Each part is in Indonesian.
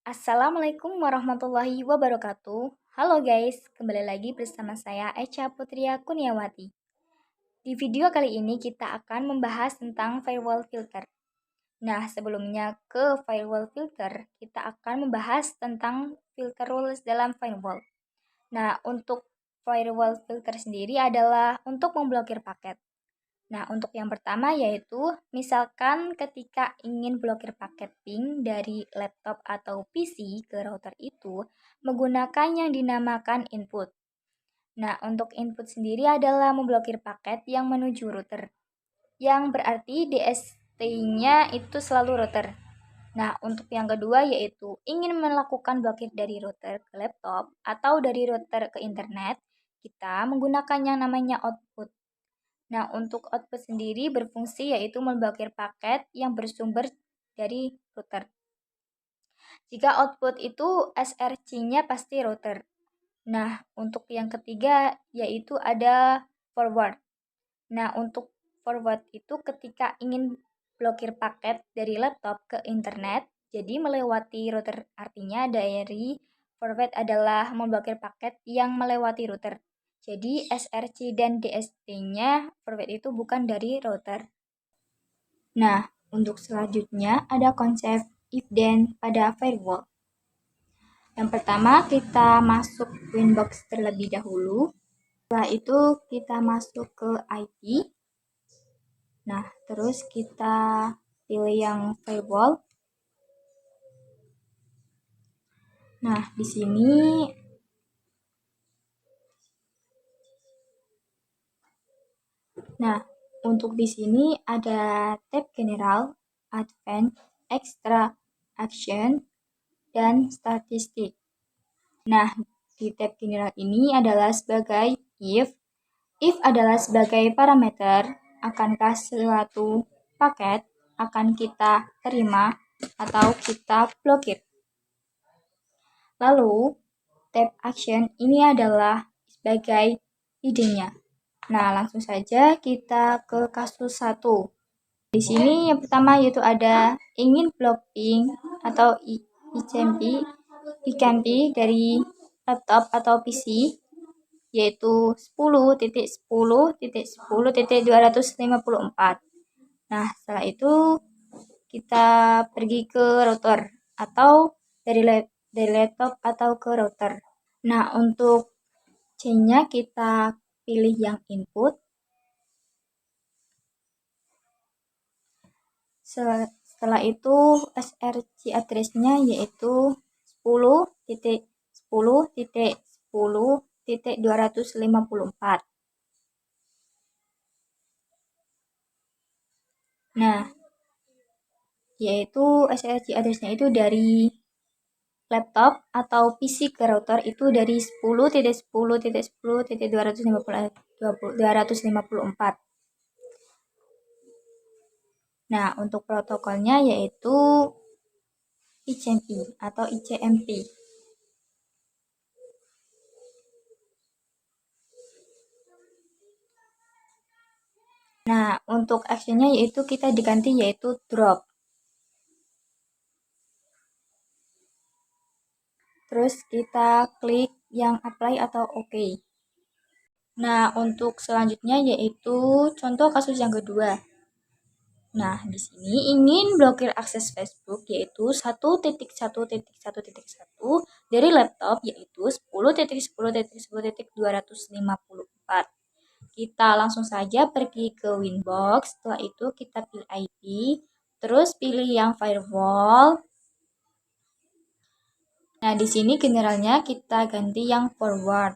Assalamualaikum warahmatullahi wabarakatuh. Halo guys, kembali lagi bersama saya Echa Putria Kuniawati. Di video kali ini kita akan membahas tentang firewall filter. Nah, sebelumnya ke firewall filter, kita akan membahas tentang filter rules dalam firewall. Nah, untuk firewall filter sendiri adalah untuk memblokir paket. Nah, untuk yang pertama yaitu misalkan ketika ingin blokir paket ping dari laptop atau PC ke router itu menggunakan yang dinamakan input. Nah, untuk input sendiri adalah memblokir paket yang menuju router, yang berarti DST-nya itu selalu router. Nah, untuk yang kedua yaitu ingin melakukan blokir dari router ke laptop atau dari router ke internet, kita menggunakan yang namanya output. Nah, untuk output sendiri berfungsi yaitu memblokir paket yang bersumber dari router. Jika output itu SRC-nya pasti router. Nah, untuk yang ketiga yaitu ada forward. Nah, untuk forward itu ketika ingin blokir paket dari laptop ke internet, jadi melewati router. Artinya dari forward adalah memblokir paket yang melewati router. Jadi SRC dan DST-nya forward itu bukan dari router. Nah, untuk selanjutnya ada konsep if then pada firewall. Yang pertama kita masuk Winbox terlebih dahulu. Setelah itu kita masuk ke IP. Nah, terus kita pilih yang firewall. Nah, di sini untuk di sini ada tab general, advanced, extra, action, dan statistik. Nah, di tab general ini adalah sebagai if adalah sebagai parameter akankah suatu paket akan kita terima atau kita blokir. Lalu, tab action ini adalah sebagai idenya. Nah, langsung saja kita ke kasus 1. Di sini yang pertama yaitu ada ingin blocking atau ICMP dari laptop atau PC yaitu 10.10.10.254. Nah, setelah itu kita pergi ke router atau dari laptop atau ke router. Nah, untuk C-nya kita pilih yang input. Setelah itu SRC address-nya yaitu 10.10.10.254. Nah, yaitu SRC address-nya itu dari laptop atau PC ke router itu dari 10.10.10.254. Nah, untuk protokolnya yaitu ICMP atau ICMP. Nah, untuk actionnya yaitu kita diganti yaitu drop. Terus kita klik yang apply atau OK. Nah, untuk selanjutnya yaitu contoh kasus yang kedua. Nah, di sini ingin blokir akses Facebook yaitu 1.1.1.1 dari laptop yaitu 10.10.10.254. Kita langsung saja pergi ke Winbox, setelah itu kita pilih IP, terus pilih yang firewall. Nah, di sini generalnya kita ganti yang forward.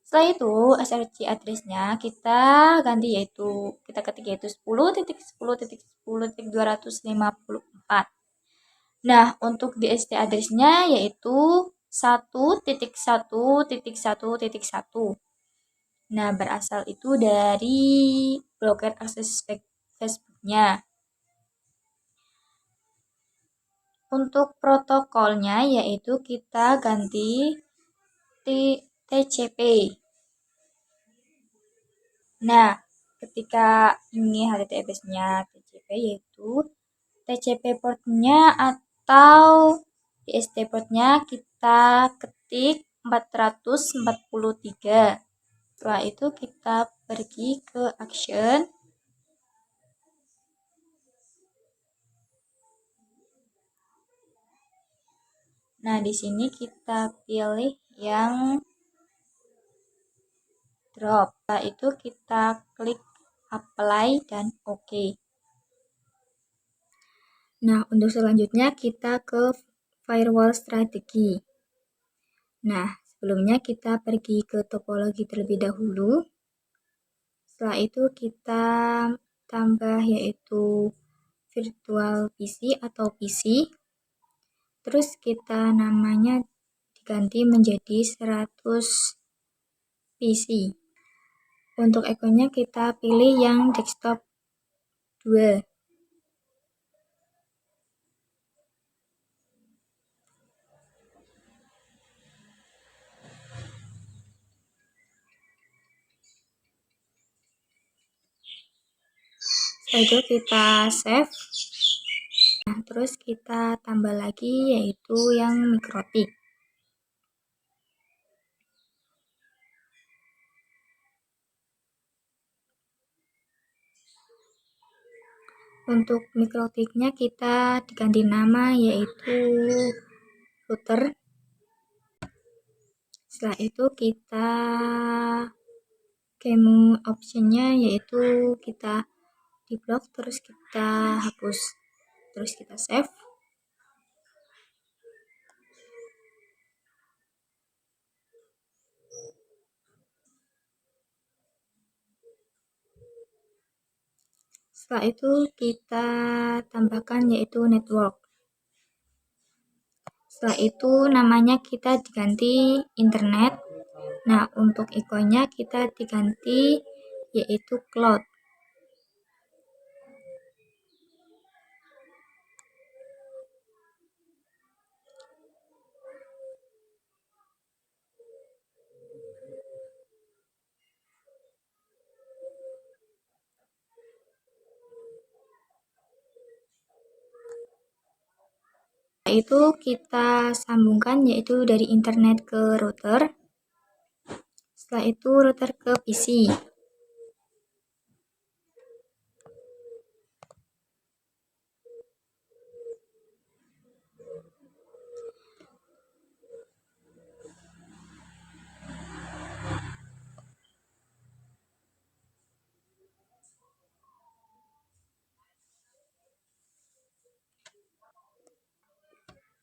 Setelah itu SRC address-nya kita ganti yaitu kita ketik yaitu 10.10.10.254. Nah, untuk DST address-nya yaitu 1.1.1.1. Nah, berasal itu dari blokir akses Facebook-nya. Untuk protokolnya yaitu kita ganti TCP. Nah, ketika ini HTTPS-nya TCP yaitu TCP portnya atau di SD portnya kita ketik 443. Setelah itu kita pergi ke action. Nah, di sini kita pilih yang drop. Setelah itu kita klik apply dan OK. Nah, untuk selanjutnya kita ke firewall strategi. Nah, sebelumnya kita pergi ke topologi terlebih dahulu. Setelah itu kita tambah yaitu virtual PC atau PC. Terus kita namanya diganti menjadi 100 PC. Untuk ikonnya kita pilih yang desktop 2. Setelah itu kita save. Nah, terus kita tambah lagi yaitu yang mikrotik. Untuk mikrotiknya kita diganti nama yaitu router. Setelah itu kita game optionnya yaitu kita di blok, terus kita hapus, terus kita save. Setelah itu kita tambahkan yaitu network. Setelah itu namanya kita diganti internet. Nah, untuk ikonnya kita diganti yaitu cloud. Setelah itu kita sambungkan yaitu dari internet ke router. Setelah itu router ke PC.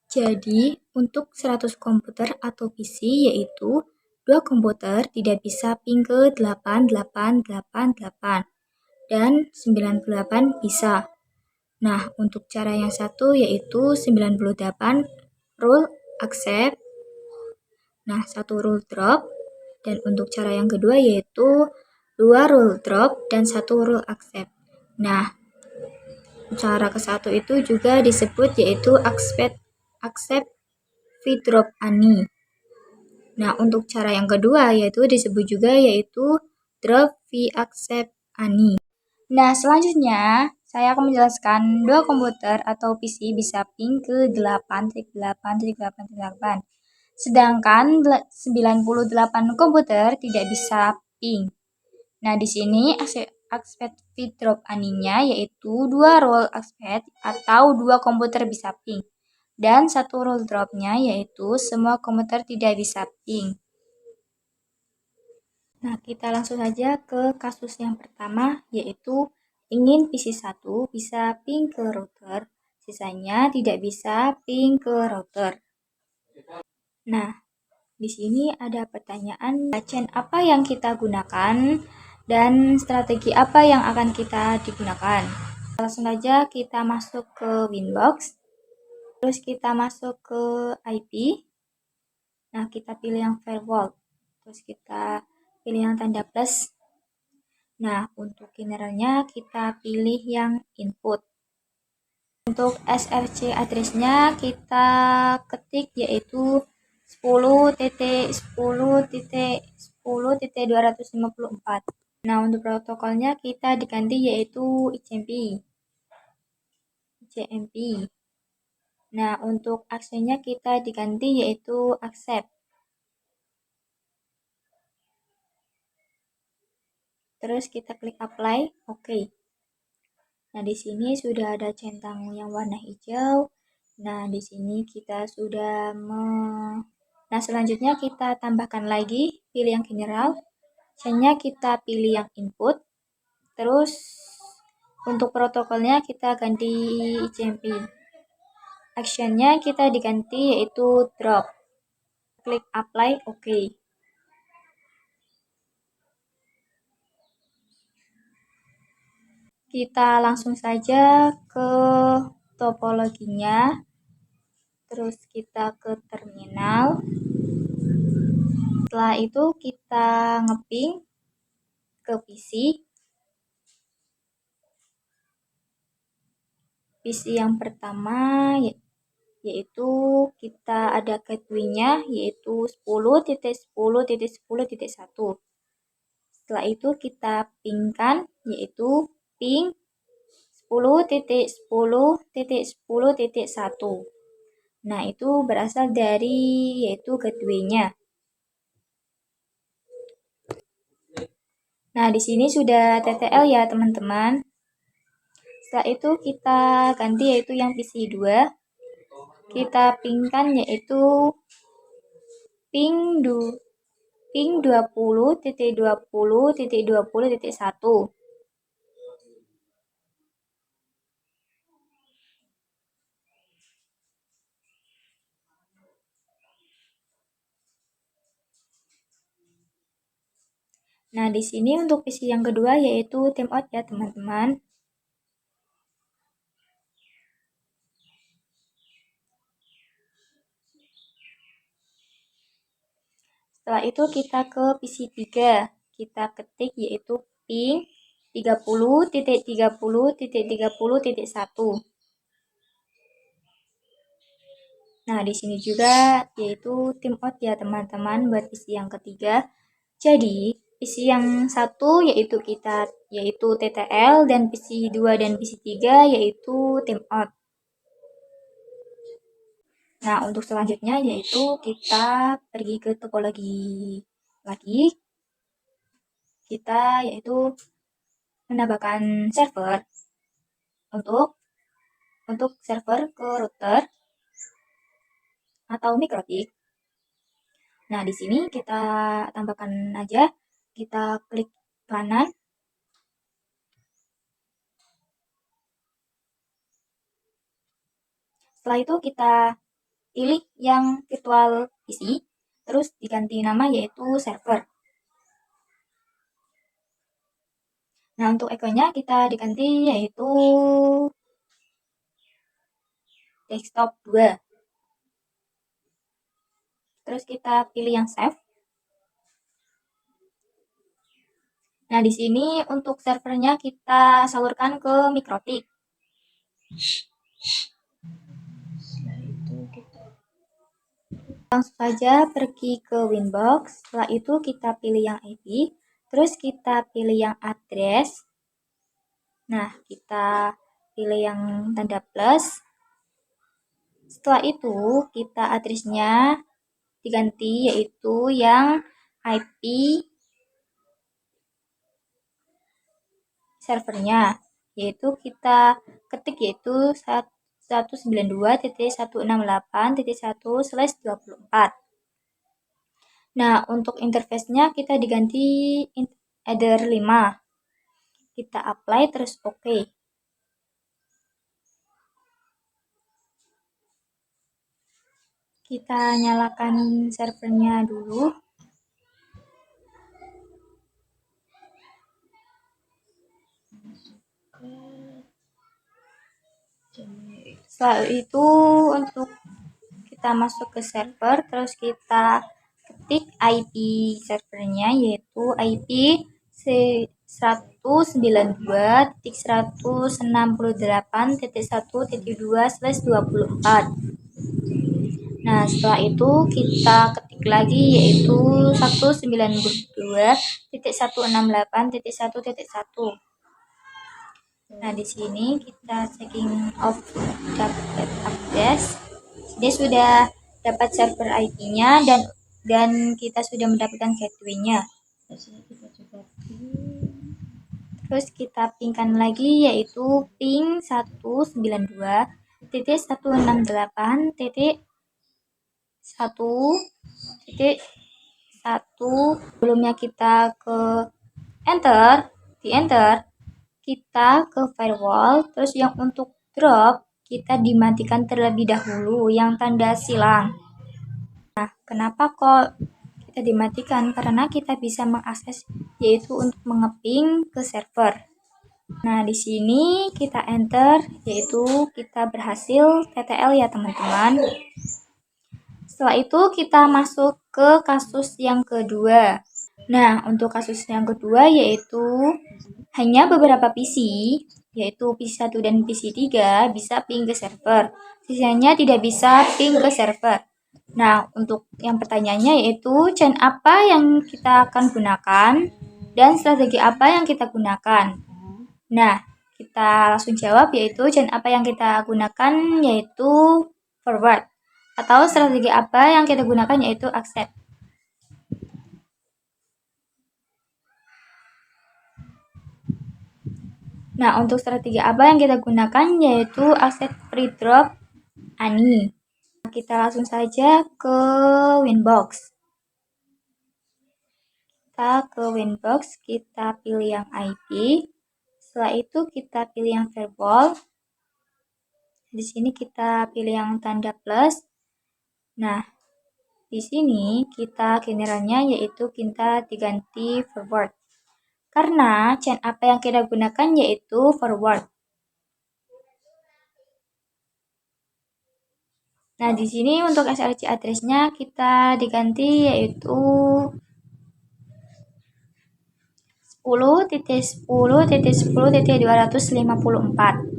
Jadi, untuk 100 komputer atau PC yaitu 2 komputer tidak bisa ping ke 8888 dan 98 bisa. Nah, untuk cara yang satu yaitu 98 rule accept. Nah, 1 rule drop. Dan untuk cara yang kedua yaitu 2 rule drop dan 1 rule accept. Nah, cara ke satu itu juga disebut yaitu accept vdrop ani. Nah, untuk cara yang kedua yaitu disebut juga yaitu drop vaccept ani. Nah, selanjutnya saya akan menjelaskan 2 komputer atau PC bisa ping ke 8.8.8.8. Sedangkan 98 komputer tidak bisa ping. Nah, di sini accept vdrop aninya yaitu 2 rule accept atau 2 komputer bisa ping. Dan 1 rule dropnya yaitu semua komputer tidak bisa ping. Nah, kita langsung saja ke kasus yang pertama yaitu ingin PC1 bisa ping ke router, sisanya tidak bisa ping ke router. Nah, di sini ada pertanyaan, chain apa yang kita gunakan dan strategi apa yang akan kita digunakan. Langsung saja kita masuk ke Winbox, terus kita masuk ke IP. Nah, kita pilih yang firewall, terus kita pilih yang tanda plus. Nah, untuk generalnya kita pilih yang input. Untuk SRC address-nya kita ketik yaitu 10.10.10.254. Nah, untuk protokolnya kita diganti yaitu ICMP. Nah, untuk aksennya kita diganti yaitu accept. Terus kita klik apply, oke. Nah, di sini sudah ada centang yang warna hijau. Nah, di sini kita sudah Nah, selanjutnya kita tambahkan lagi, pilih yang general. Selanjutnya kita pilih yang input. Terus untuk protokolnya kita ganti XMP. Actionnya kita diganti yaitu drop. Klik apply, oke. Kita langsung saja ke topologinya. Terus kita ke terminal. Setelah itu kita ngeping ke PC. PC yang pertama yaitu kita ada gateway-nya yaitu 10.10.10.1. Setelah itu kita pingkan yaitu ping 10.10.10.1. Nah, itu berasal dari yaitu gateway-nya. Nah, di sini sudah TTL ya, teman-teman. Setelah itu kita ganti yaitu yang PC 2. Kita pingkan yaitu ping 20.20.20.1. Nah, di sini untuk PC yang kedua yaitu timeout ya, teman-teman. Setelah itu kita ke PC 3. Kita ketik yaitu ping 30.30.30.1. Nah, di sini juga yaitu timeout ya, teman-teman, buat PC yang ketiga. Jadi, PC yang satu yaitu TTL, dan PC 2 dan PC 3 yaitu timeout. Nah, untuk selanjutnya yaitu kita pergi ke topologi lagi. Kita yaitu menambahkan server untuk server ke router atau mikrotik. Nah, di sini kita tambahkan aja, kita klik kanan. Setelah itu kita pilih yang virtual PC, terus diganti nama yaitu server. Nah, untuk ikonnya kita diganti yaitu desktop 2. Terus kita pilih yang save. Nah, di sini untuk servernya kita salurkan ke mikrotik. Setelah itu kita langsung saja pergi ke Winbox. Setelah itu kita pilih yang IP. Terus kita pilih yang address. Nah, kita pilih yang tanda plus. Setelah itu kita addressnya diganti yaitu yang IP servernya, yaitu kita ketik yaitu 192.168.1/24. Nah, untuk interface-nya kita diganti header 5. Kita apply terus oke. Kita nyalakan servernya dulu. Setelah itu untuk kita masuk ke server, terus kita ketik IP servernya yaitu IP 192.168.1/24. Nah, setelah itu kita ketik lagi yaitu 192.168.1.1. Nah, di sini kita checking off dapat update. dia sudah dapat server IP-nya dan kita sudah mendapatkan gateway-nya. Terus kita pingkan lagi, yaitu ping 192.168.1.1. Sebelumnya kita ke enter, kita ke firewall, terus yang untuk drop kita dimatikan terlebih dahulu yang tanda silang. Nah, kenapa kok kita dimatikan? Karena kita bisa mengakses, yaitu untuk mengeping ke server. Nah, di sini kita enter, yaitu kita berhasil TTL ya teman-teman. Setelah itu kita masuk ke kasus yang kedua. Nah, untuk kasus yang kedua yaitu hanya beberapa PC, yaitu PC1 dan PC3 bisa ping ke server. Sisanya tidak bisa ping ke server. Nah, untuk yang pertanyaannya yaitu chain apa yang kita akan gunakan dan strategi apa yang kita gunakan. Nah, kita langsung jawab, yaitu chain apa yang kita gunakan yaitu forward, atau strategi apa yang kita gunakan yaitu accept. Nah, untuk strategi apa yang kita gunakan yaitu accept free drop ANI. Kita langsung saja ke Winbox. Kita ke Winbox, kita pilih yang IP. Setelah itu kita pilih yang firewall. Di sini kita pilih yang tanda plus. Nah, di sini kita generalnya yaitu kita diganti forward. Karena chain apa yang kita gunakan yaitu forward. Nah, di sini untuk SRC address-nya kita diganti yaitu 10.10.10.254.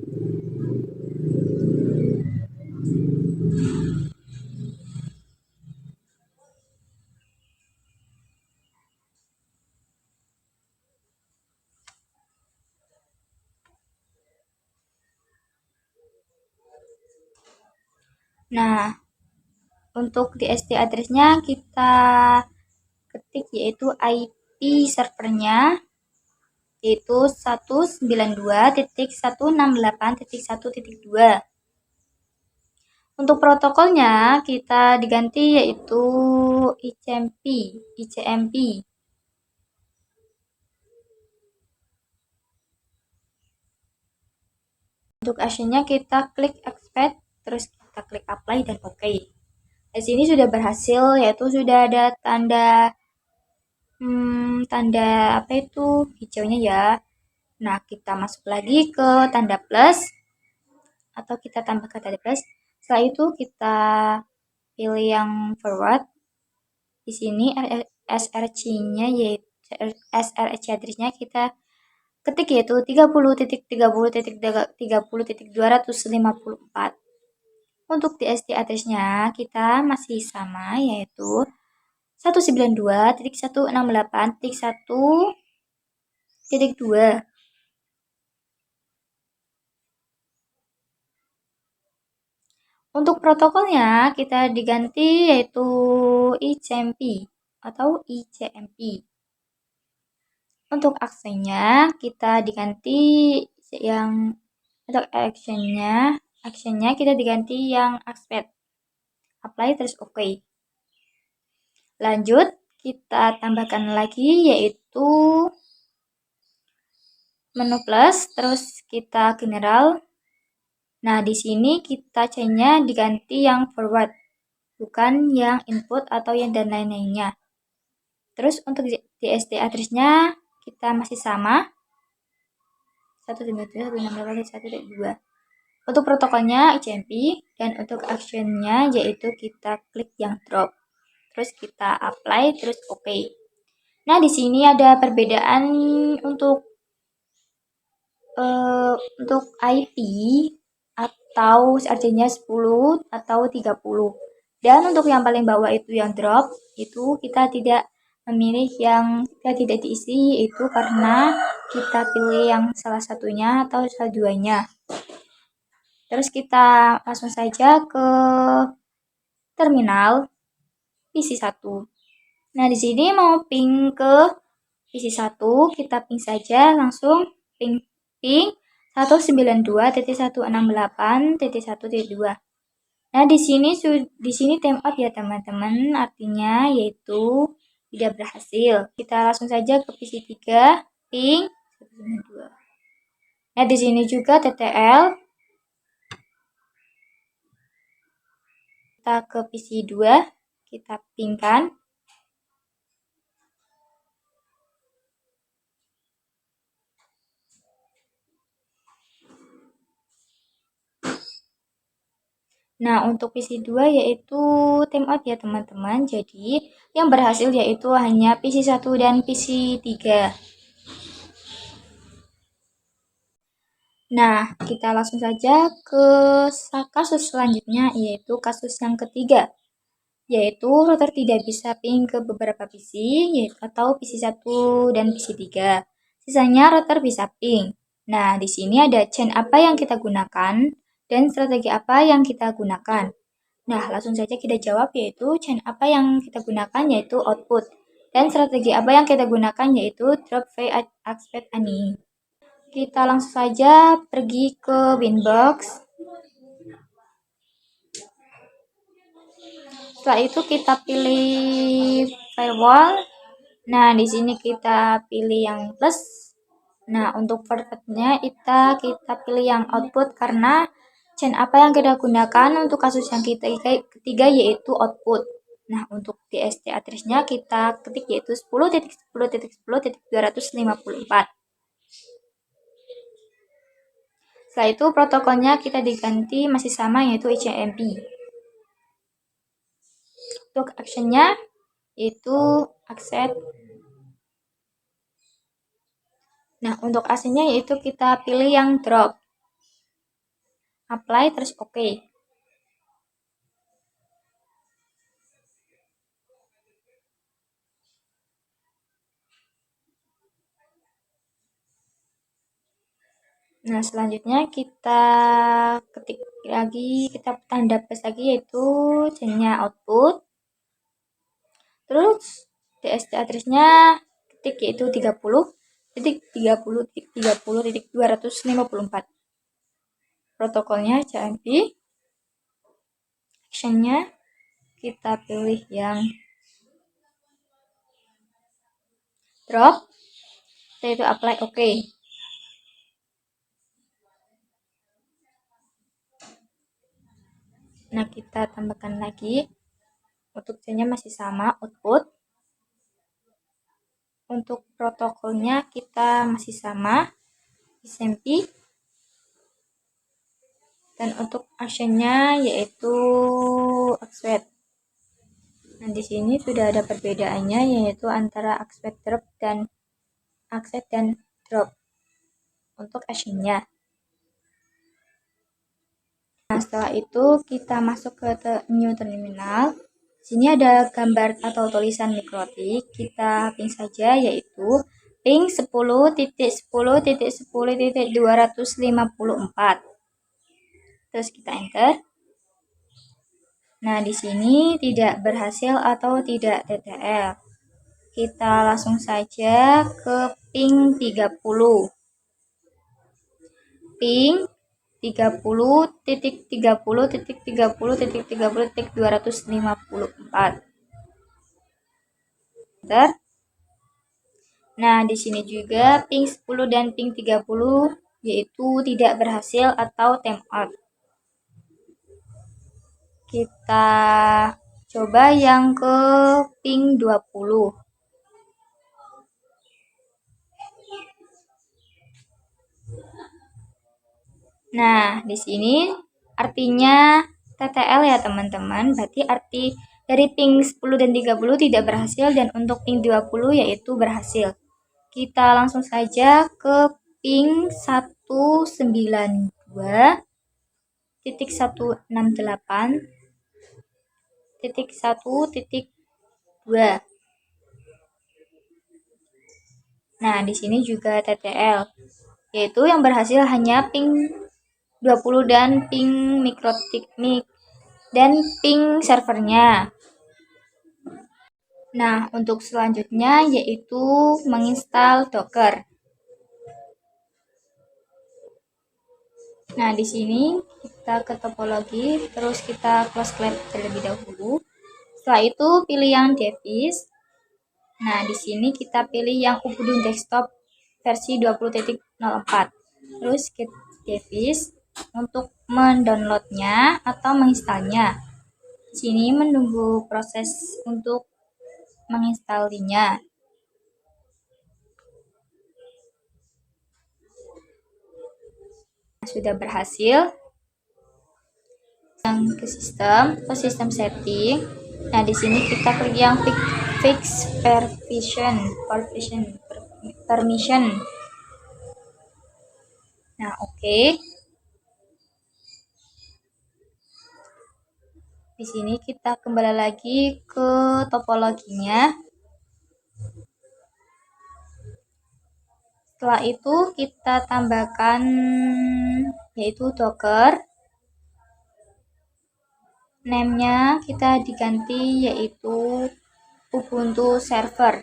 Nah, untuk DST address-nya kita ketik yaitu IP servernya yaitu 192.168.1.2. Untuk protokolnya kita diganti yaitu ICMP. Untuk actionnya kita klik expect, terus kita klik apply dan OK. Di sini sudah berhasil, yaitu sudah ada tanda apa itu hijaunya ya. Nah, kita masuk lagi ke tanda plus atau kita tambahkan tanda plus. Setelah itu kita pilih yang forward. Di sini SRC-nya yaitu SRC address-nya kita ketik yaitu 30.30.30.254. Untuk DST address-nya kita masih sama yaitu 192.168.1.2. Untuk protokolnya kita diganti yaitu ICMP atau ICMP. Untuk actionnya kita diganti yang untuk actionnya kita diganti yang accept, apply terus OK. Lanjut kita tambahkan lagi yaitu menu plus, terus kita general. Nah, di sini kita chainnya diganti yang forward, bukan yang input atau yang dan lain-lainnya. Terus untuk DST address-nya kita masih sama 192.168.1.2. Untuk protokolnya ICMP dan untuk actionnya yaitu kita klik yang drop. Terus kita apply terus OK. Nah, di sini ada perbedaan untuk IP atau SRC-nya 10 atau 30. Dan untuk yang paling bawah itu yang drop, itu kita tidak memilih yang kita tidak diisi, itu karena kita pilih yang salah satunya atau salah duanya. Terus kita langsung saja ke terminal PC1. Nah, di sini mau ping ke PC1, kita ping saja langsung ping 192.168.1.2. Nah, di sini timeout ya teman-teman, artinya yaitu tidak berhasil. Kita langsung saja ke PC3 ping 192. Nah, di sini juga TTL. Kita ke PC2, kita pingkan. Nah, untuk PC2 yaitu timeout ya teman-teman. Jadi, yang berhasil yaitu hanya PC1 dan PC3. Nah, kita langsung saja ke kasus selanjutnya, yaitu kasus yang ketiga, yaitu router tidak bisa ping ke beberapa PC, atau PC1 dan PC3. Sisanya router bisa ping. Nah, di sini ada chain apa yang kita gunakan dan strategi apa yang kita gunakan. Nah, langsung saja kita jawab, yaitu chain apa yang kita gunakan yaitu output. Dan strategi apa yang kita gunakan yaitu drop V expect any. Kita langsung saja pergi ke Winbox. Setelah itu kita pilih firewall. Nah, di sini kita pilih yang plus. Nah, untuk formatnya kita pilih yang output karena chain apa yang kita gunakan untuk kasus yang ketiga yaitu output. Nah, untuk DST address-nya kita ketik yaitu 10.10.10.254. Setelah itu protokolnya kita diganti masih sama yaitu HTTP. Untuk actionnya yaitu accept. Nah, untuk AC-nya yaitu kita pilih yang drop. Apply terus OK. Nah, selanjutnya kita ketik lagi, kita tanda plus lagi yaitu chainnya output. Terus DST address-nya ketik yaitu 30.30.30.254. Protokolnya JMP. Action-nya kita pilih yang drop. Setelah itu apply OK. Nah, kita tambahkan lagi. Untuk chainnya masih sama, output. Untuk protokolnya kita masih sama, SMP. Dan untuk actionnya yaitu accept. Nah, di sini sudah ada perbedaannya yaitu antara accept drop dan accept dan drop untuk actionnya. Nah, setelah itu kita masuk ke new terminal. Sini ada gambar atau tulisan mikrotik. Kita ping saja yaitu ping 10.10.10.254. Terus kita enter. Nah, di sini tidak berhasil atau tidak TTL. Kita langsung saja ke ping 30. Ping 30.30.30.30.254. Enter. Nah, di sini juga ping 10 dan ping 30 yaitu tidak berhasil atau timeout. Kita coba yang ke ping 20. Nah, di sini artinya TTL ya teman-teman. Berarti arti dari ping 10 dan 30 tidak berhasil dan untuk ping 20 yaitu berhasil. Kita langsung saja ke ping 192.168.1.2. Nah, di sini juga TTL, yaitu yang berhasil hanya ping 20 dan ping mikrotik dan ping servernya. Nah, untuk selanjutnya yaitu menginstal Docker. Nah, di sini kita ke topologi, terus kita close clap terlebih dahulu. Setelah itu pilih yang device. Nah, di sini kita pilih yang Ubuntu Desktop versi 20.04. Terus ke device untuk mendownloadnya atau menginstalnya. Di sini menunggu proses untuk menginstalnya. Sudah berhasil. Yang ke sistem setting. Nah, di sini kita klik yang fix permission. Nah, oke. Di sini kita kembali lagi ke topologinya. Setelah itu kita tambahkan yaitu Docker. Name-nya kita diganti yaitu Ubuntu Server.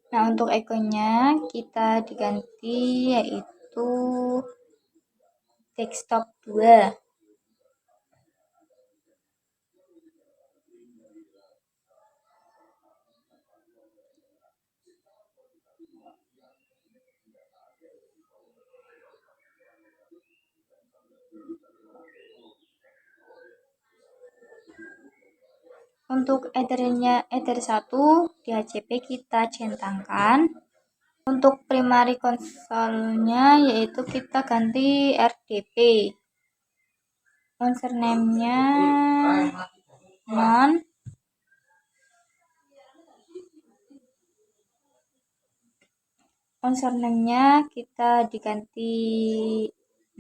Nah, untuk ikonnya kita diganti yaitu desktop 2. Untuk ether 1 di HCP kita centangkan. Untuk primary console-nya yaitu kita ganti RDP. Username-nya non. Username-nya kita diganti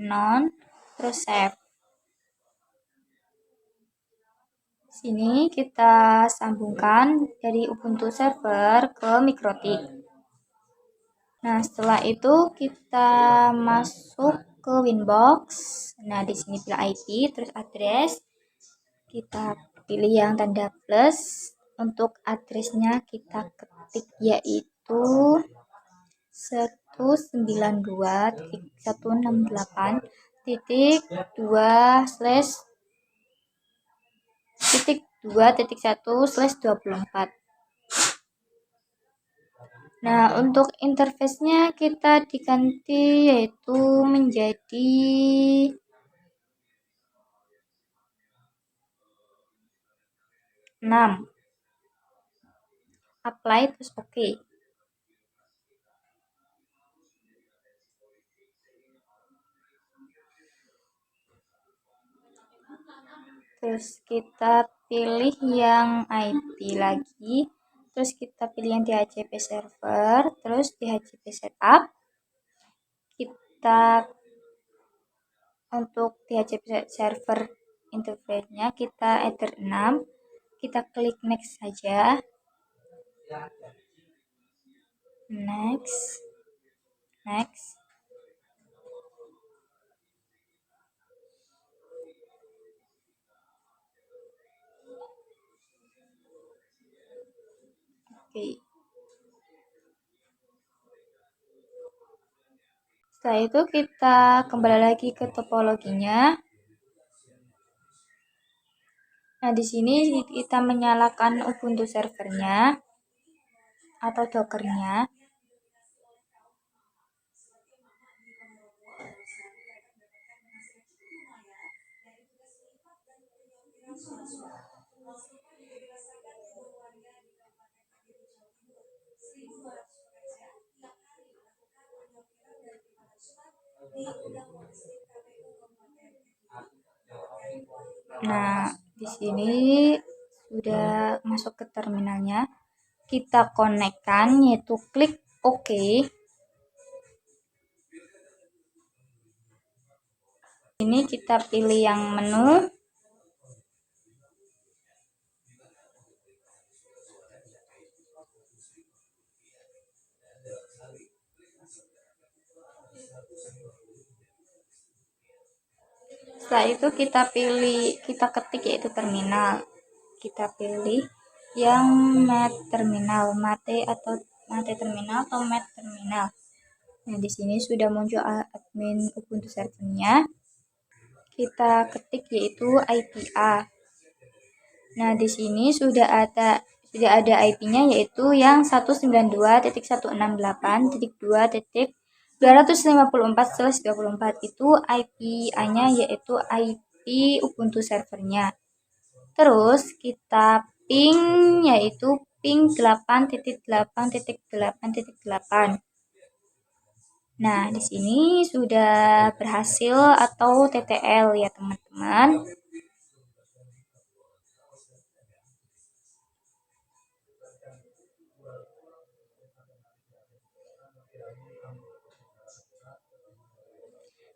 non, terus save. Sini kita sambungkan dari Ubuntu server ke Mikrotik. Nah, setelah itu kita masuk ke Winbox. Nah, di sini pilih IP, terus address. Kita pilih yang tanda plus. Untuk addressnya kita ketik yaitu 192.168.2/1/24. Nah, untuk interface-nya kita diganti yaitu menjadi 6. Apply terus oke. Terus kita pilih yang IP lagi. Terus kita pilih yang DHCP server, terus DHCP setup. Kita untuk DHCP server interface-nya kita enter 6. Kita klik next saja. Next. Oke. Setelah itu kita kembali lagi ke topologinya. Nah, di sini kita menyalakan Ubuntu servernya atau Dockernya. Nah, di sini sudah masuk ke terminalnya, kita konekkan, yaitu klik OK. Ini kita pilih yang menu. Setelah itu kita ketik yaitu terminal. Kita pilih yang Mate terminal, Mate terminal atau Mate terminal. Nah, di sini sudah muncul admin Ubuntu servernya. Kita ketik yaitu IPA. Nah, di sini sudah ada IP-nya yaitu yang 192.168.2.254/24 itu IP-nya yaitu IP Ubuntu servernya. Terus kita ping yaitu ping 8.8.8.8. Nah, di sini sudah berhasil atau TTL ya, teman-teman.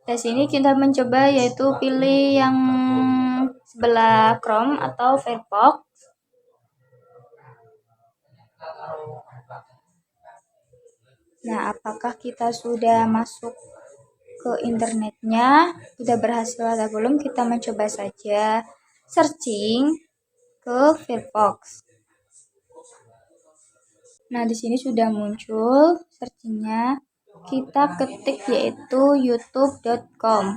Di sini kita mencoba yaitu pilih yang sebelah Chrome atau Firefox. Nah, apakah kita sudah masuk ke internetnya? Sudah berhasil atau belum? Kita mencoba saja searching ke Firefox. Nah, di sini sudah muncul searchingnya. Kita ketik yaitu youtube.com.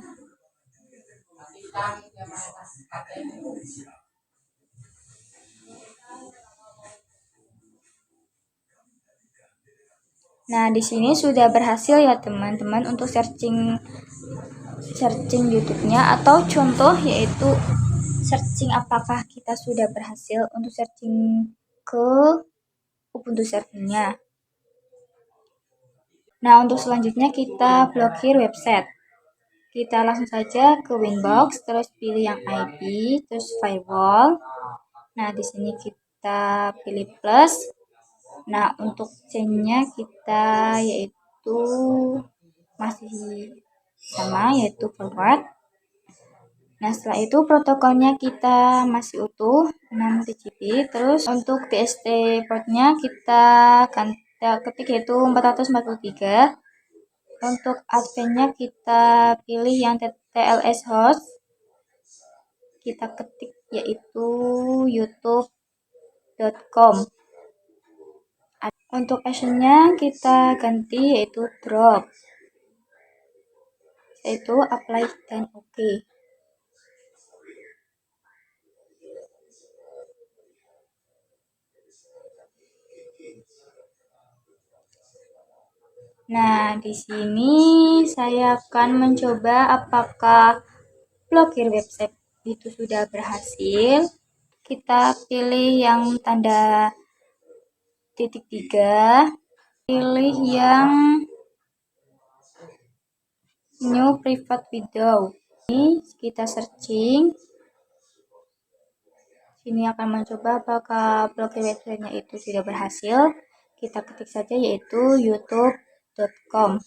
Nah, di sini sudah berhasil ya teman-teman untuk searching YouTube-nya, atau contoh yaitu searching apakah kita sudah berhasil untuk searching ke Ubuntu servernya. Nah, untuk selanjutnya kita blokir website. Kita langsung saja ke Winbox, terus pilih yang IP, terus firewall. Nah, di sini kita pilih plus. Nah, untuk chain-nya kita yaitu masih sama, yaitu forward. Nah, setelah itu protokolnya kita masih utuh 6 TCP. Terus untuk TST portnya kita ketik yaitu 443. Untuk adminnya kita pilih yang TLS host. Kita ketik yaitu youtube.com. Untuk actionnya kita ganti yaitu drop, yaitu apply dan OK. Nah, di sini saya akan mencoba apakah blokir website itu sudah berhasil. Kita pilih yang tanda titik 3, pilih yang new private window. Ini kita searching. Sini akan mencoba apakah blokir websitenya itu sudah berhasil. Kita ketik saja yaitu youtube.com.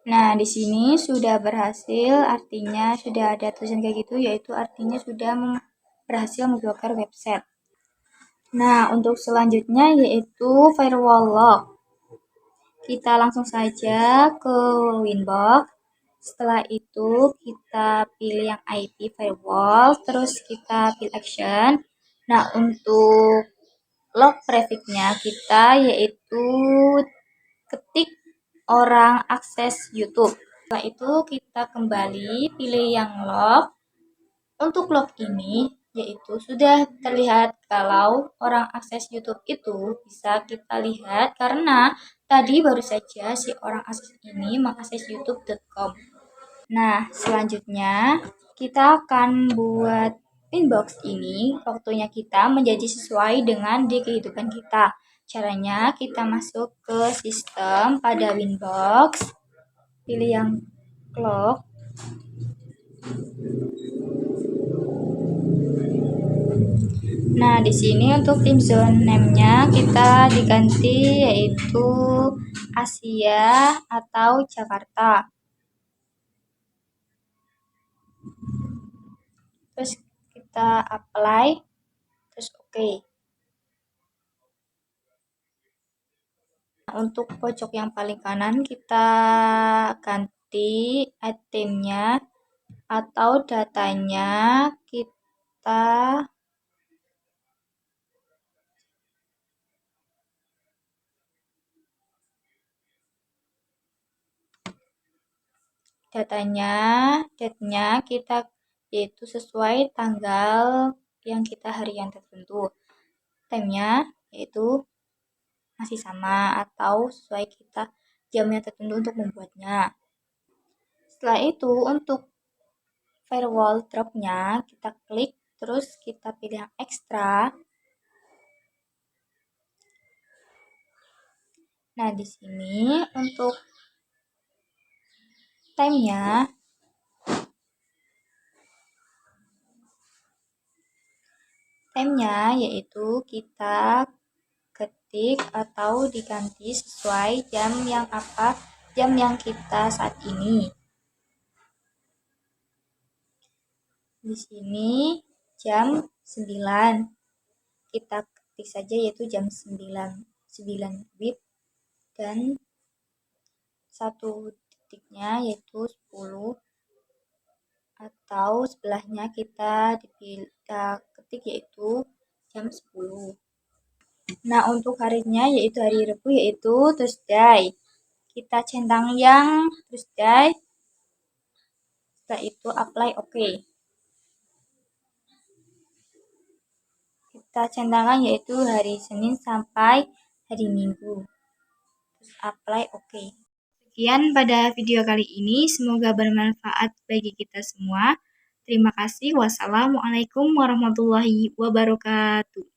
Nah, di sini sudah berhasil, artinya sudah ada tulisan kayak gitu, yaitu artinya sudah berhasil memblokir website. Nah, untuk selanjutnya yaitu firewall lock. Kita langsung saja ke Winbox. Setelah itu kita pilih yang IP firewall, terus kita pilih action. Nah, untuk log prefix-nya kita yaitu ketik orang akses YouTube. Setelah itu kita kembali pilih yang log. Untuk log ini yaitu sudah terlihat kalau orang akses YouTube itu bisa kita lihat karena tadi baru saja si orang akses ini mengakses youtube.com. Nah, selanjutnya kita akan buat inbox ini waktunya kita menjadi sesuai dengan di kehidupan kita. Caranya kita masuk ke sistem pada Winbox, pilih yang clock. Nah, di sini untuk tim zone name-nya kita diganti yaitu Asia atau Jakarta. Terus kita apply, terus oke. Nah, untuk pojok yang paling kanan kita ganti itemnya atau datanya kita date-nya kita yaitu sesuai tanggal yang kita harian tertentu. Time-nya yaitu masih sama atau sesuai kita jamnya tertentu untuk membuatnya. Setelah itu untuk firewall drop-nya kita klik terus kita pilih yang ekstra. Nah, di sini untuk time-nya yaitu kita ketik atau diganti sesuai jam yang kita saat ini. Di sini jam 9. Kita ketik saja yaitu jam 9 WIB dan satu titiknya yaitu 10 atau sebelahnya kita ketik yaitu jam 10. Nah, untuk harinya yaitu hari Rabu yaitu Thursday. Kita centang yang Thursday. Setelah itu apply oke. Kita centangkan yaitu hari Senin sampai hari Minggu. Terus apply oke. Sekian pada video kali ini, semoga bermanfaat bagi kita semua. Terima kasih. Wassalamualaikum warahmatullahi wabarakatuh.